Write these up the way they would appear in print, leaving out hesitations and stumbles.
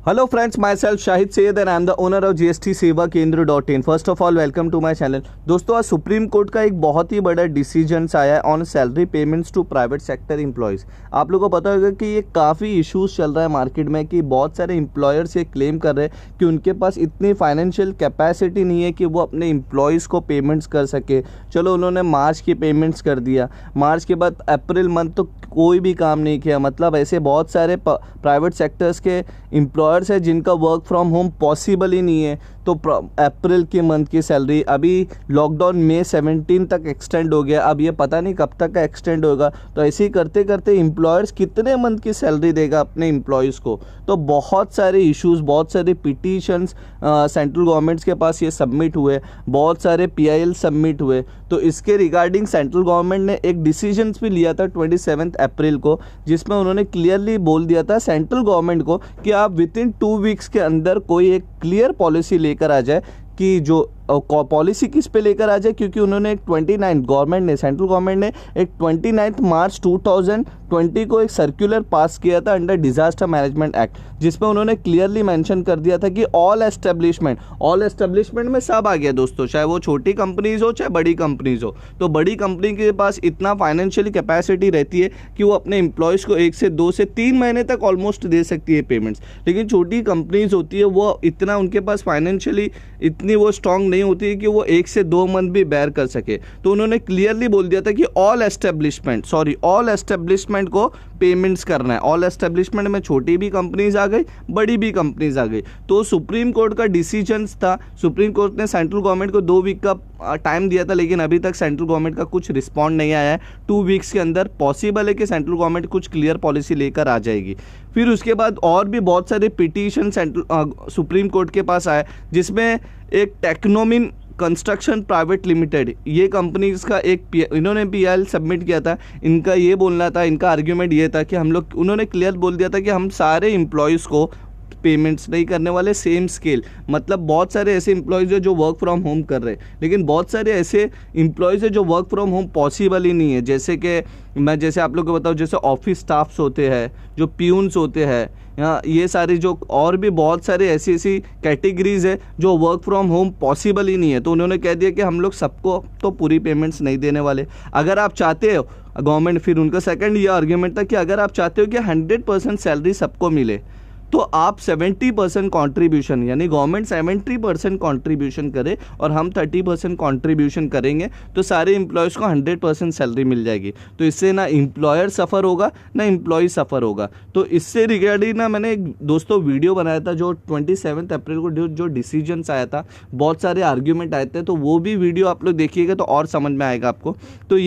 Hello friends, myself Shahid Syed and I am the owner of GST Seva Kendra.in. First of all, welcome to my channel. दोस्तों आज supreme court का एक बहुत ही बड़ा decision आया है on salary payments to private sector employees. आप लोगों को पता होगा कि ये काफ़ी इश्यूज चल रहा है मार्केट में कि बहुत सारे एम्प्लॉयर्स ये क्लेम कर रहे हैं कि उनके पास इतनी फाइनेंशियल कैपेसिटी नहीं है कि वो अपने एम्प्लॉयज़ को पेमेंट्स कर सके। चलो उन्होंने मार्च की पेमेंट्स कर दिया, मार्च के बाद अप्रैल मंथ तो कोई भी काम नहीं किया। मतलब ऐसे बहुत सारे प्राइवेट सेक्टर्स के एम्प्लॉयर्स है जिनका वर्क फ्रॉम होम पॉसिबल ही नहीं है। तो अप्रैल के मंथ की सैलरी अभी लॉकडाउन मई 17 तक एक्सटेंड हो गया, अब ये पता नहीं कब तक का एक्सटेंड होगा। तो ऐसे ही करते करते एम्प्लॉयर्स कितने मंथ की सैलरी देगा अपने एम्प्लॉयज़ को। तो बहुत सारे इश्यूज, बहुत सारे पिटीशंस सेंट्रल गवर्नमेंट्स के पास ये सबमिट हुए, बहुत सारे PIL सबमिट हुए। तो इसके रिगार्डिंग सेंट्रल गवर्नमेंट ने एक डिसीजन भी लिया था 27 अप्रैल को, जिसमें उन्होंने क्लियरली बोल दिया था सेंट्रल गवर्नमेंट को कि आप विथिन 2 वीक्स के अंदर कोई एक क्लियर पॉलिसी लेकर आ जाए कि जो पॉलिसी किस पे लेकर आ जाए। क्योंकि उन्होंने एक 29 गवर्नमेंट ने, सेंट्रल गवर्नमेंट ने एक 29 मार्च 2020 को एक सर्कुलर पास किया था अंडर डिजास्टर मैनेजमेंट एक्ट, जिसमें उन्होंने क्लियरली मेंशन कर दिया था कि ऑल एस्टेब्लिशमेंट में सब आ गया दोस्तों, चाहे वो छोटी कंपनीज हो चाहे बड़ी कंपनीज हो। तो बड़ी कंपनी के पास इतना फाइनेंशियली कैपेसिटी रहती है कि वो अपने एम्प्लॉयज़ को 1 से 2 से 3 महीने तक ऑलमोस्ट दे सकती है पेमेंट्स। लेकिन छोटी कंपनीज होती है वो इतना, उनके पास फाइनेंशियली इतनी वो स्ट्रांग नहीं होती है कि वो 1 से 2 मंथ भी बेयर कर सके। तो उन्होंने क्लियरली बोल दिया था कि ऑल एस्टेब्लिशमेंट को पेमेंट्स करना है। ऑल एस्टेब्लिशमेंट में छोटी भी कंपनीज आ गई, बड़ी भी कंपनीज आ गई। तो सुप्रीम कोर्ट का डिसीजन था, सुप्रीम कोर्ट ने सेंट्रल गवर्नमेंट को 2 वीक का टाइम दिया था, लेकिन अभी तक सेंट्रल गवर्नमेंट का कुछ रिस्पॉन्ड नहीं आया है। 2 वीक्स के अंदर पॉसिबल है कि सेंट्रल गवर्नमेंट कुछ क्लियर पॉलिसी लेकर आ जाएगी। फिर उसके बाद और भी बहुत सारे पिटीशन सुप्रीम कोर्ट के पास आए, जिसमें एक टेक्नोमिन कंस्ट्रक्शन प्राइवेट लिमिटेड, ये कंपनीज का इन्होंने PIL सबमिट किया था। इनका ये बोलना था, इनका आर्ग्यूमेंट ये था कि उन्होंने क्लियर बोल दिया था कि हम सारे एम्प्लॉयज़ को पेमेंट्स नहीं करने वाले सेम स्केल। मतलब बहुत सारे ऐसे एम्प्लॉयज़ है जो वर्क फ्रॉम होम कर रहे हैं, लेकिन बहुत सारे ऐसे एम्प्लॉयज़ है जो वर्क फ्रॉम होम पॉसिबल ही नहीं है। जैसे कि मैं जैसे आप लोग को बताऊँ, जैसे ऑफिस स्टाफ्स होते हैं, जो प्यून्स होते हैं, ये सारी जो और भी बहुत सारे ऐसी कैटेगरीज है जो वर्क फ्रॉम होम पॉसिबल ही नहीं है। तो उन्होंने कह दिया कि हम लोग सबको तो पूरी पेमेंट्स नहीं देने वाले। अगर आप चाहते हो गवर्नमेंट, फिर उनका सेकंड ये आर्ग्यूमेंट था कि अगर आप चाहते हो कि 100% सैलरी सबको मिले तो आप 70% कॉन्ट्रीब्यूशन, यानी गवर्नमेंट 70% कॉन्ट्रीब्यूशन करे और हम 30% कॉन्ट्रीब्यूशन करेंगे, तो सारे एम्प्लॉयज़ को 100% सैलरी मिल जाएगी। तो इससे ना एम्प्लॉयर सफ़र होगा ना एम्प्लॉय सफ़र होगा। तो इससे रिगार्डिंग ना मैंने एक दोस्तों वीडियो बनाया था जो 27 अप्रैल को जो डिसीजन्स आया था, बहुत सारे आर्ग्यूमेंट आए थे, तो वो भी वीडियो आप लोग देखिएगा तो और समझ में आएगा आपको। तो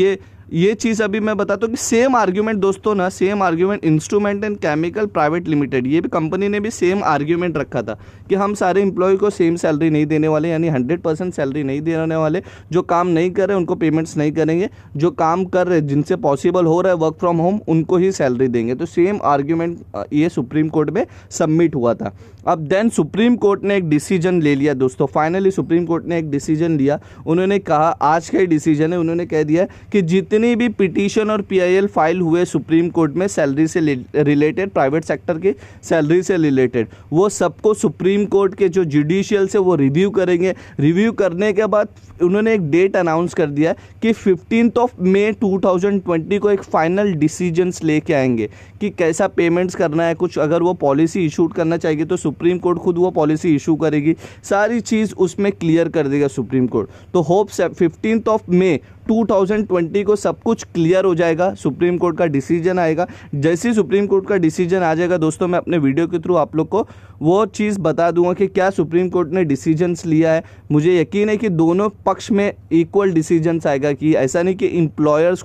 ये चीज़ अभी मैं बताता हूँ कि सेम आर्ग्यूमेंट दोस्तों ना, same argument instrument and chemical private limited, ये भी कंपनी ने भी सेम आर्ग्यूमेंट रखा था कि हम सारे एम्प्लॉय को सेम सैलरी नहीं देने वाले, यानी 100% सैलरी नहीं देने वाले। जो काम नहीं कर रहे उनको पेमेंट्स नहीं करेंगे, जो काम कर रहे जिनसे पॉसिबल हो रहा है वर्क फ्रॉम होम उनको ही सैलरी देंगे। तो सेम आर्ग्यूमेंट ये सुप्रीम कोर्ट में सबमिट हुआ था। अब देन सुप्रीम कोर्ट ने एक डिसीजन ले लिया दोस्तों, फाइनली सुप्रीम कोर्ट ने एक डिसीजन लिया। उन्होंने कहा, आज का ही डिसीजन है, उन्होंने कह दिया कि जितनी भी पिटीशन और PIL फाइल हुए सुप्रीम कोर्ट में सैलरी से रिलेटेड, प्राइवेट सेक्टर की सैलरी से रिलेटेड, वो सबको सुप्रीम कोर्ट के जो जुडिशियल से वो रिव्यू करेंगे। रिव्यू करने के बाद उन्होंने एक डेट अनाउंस कर दिया कि 15 मई 2020 को एक फाइनल डिसीजंस लेके आएंगे कि कैसा पेमेंट्स करना है। कुछ अगर वो पॉलिसी इशू करना चाहिए तो सुप्रीम कोर्ट खुद वो पॉलिसी इशू करेगी, सारी चीज़ उसमें क्लियर कर देगा सुप्रीम कोर्ट। तो होप 15 मई 2020 को सब कुछ क्लियर हो जाएगा, सुप्रीम कोर्ट का डिसीजन आएगा। जैसे ही सुप्रीम कोर्ट का डिसीजन आ जाएगा दोस्तों, मैं अपने वीडियो के थ्रू आप लोग को वो चीज़ बता दूंगा कि क्या सुप्रीम कोर्ट ने डिसीजंस लिया है। मुझे यकीन है कि दोनों पक्ष में इक्वल डिसीजंस आएगा, कि ऐसा नहीं कि एम्प्लॉयर्स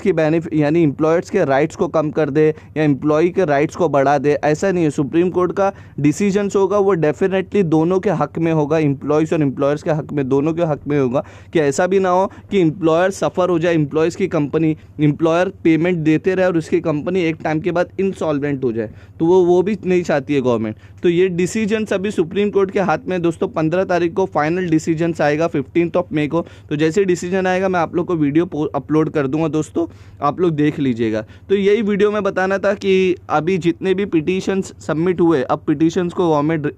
की बेनिफिट, यानी एम्प्लॉयर्स के राइट्स को कम कर दे या एम्प्लॉय के राइट्स को बढ़ा दे, ऐसा नहीं है। सुप्रीम कोर्ट का डिसीजंस होगा वो डेफिनेटली दोनों के हक में होगा, एम्प्लॉयज़ और एम्प्लॉयर्स के हक में, दोनों के हक में होगा। कि ऐसा भी भी ना हो कि एम्प्लॉयर सफ़र हो जाए, एम्प्लॉयज़ की कंपनी, एम्प्लॉयर पेमेंट देते रहे और उसकी कंपनी एक टाइम के बाद इंसॉल्वेंट हो जाए, तो वो भी नहीं चाहती है गवर्नमेंट। तो ये डिसीजन अभी सुप्रीम कोर्ट के हाथ में दोस्तों। 15 तारीख को फाइनल डिसीजन आएगा, 15 मई को। तो जैसे डिसीजन आएगा मैं आप लोग को वीडियो अपलोड कर दूंगा दोस्तों, आप लोग देख लीजिएगा। तो यही वीडियो में बताना था कि अभी जितने भी पिटीशंस सबमिट हुए, अब पिटीशंस को गवर्नमेंट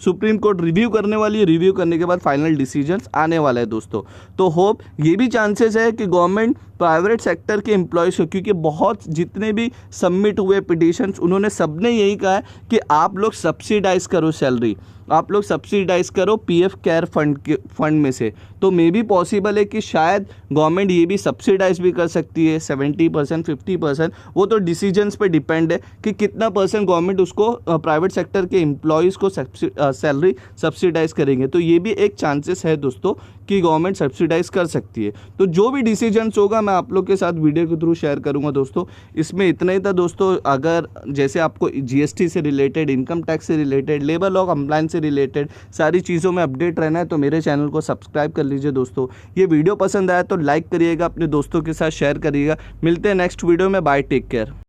सुप्रीम कोर्ट रिव्यू करने वाली है। रिव्यू करने के बाद फाइनल डिसीजंस आने वाला है दोस्तों। तो होप ये भी चांसेस है कि गवर्नमेंट प्राइवेट सेक्टर के एम्प्लॉयज़ को, क्योंकि बहुत जितने भी सबमिट हुए पिटीशंस, उन्होंने सबने यही कहा है कि आप लोग सब्सिडाइज करो सैलरी, आप लोग सब्सिडाइज करो पीएफ केयर फंड में से। तो मे भी पॉसिबल है कि शायद गवर्नमेंट ये भी सब्सिडाइज भी कर सकती है 70%, 50%। वो तो डिसीजंस पे डिपेंड है कि कितना परसेंट गवर्नमेंट उसको प्राइवेट सेक्टर के एम्प्लॉयज़ को सैलरी सब्सिडाइज करेंगे। तो ये भी एक चांसेस है दोस्तों कि गवर्नमेंट सब्सिडाइज कर सकती है। तो जो भी डिसीजंस होगा मैं आप लोग के साथ वीडियो के थ्रू शेयर करूंगा दोस्तों। इसमें इतना ही था दोस्तों। अगर जैसे आपको जीएसटी से रिलेटेड, इनकम टैक्स से रिलेटेड, लेबर लॉ कंप्लायंस से रिलेटेड सारी चीज़ों में अपडेट रहना है तो मेरे चैनल को सब्सक्राइब कर लीजिए दोस्तों। ये वीडियो पसंद आया तो लाइक करिएगा, अपने दोस्तों के साथ शेयर करिएगा। मिलते हैं नेक्स्ट वीडियो में। Bye, take care.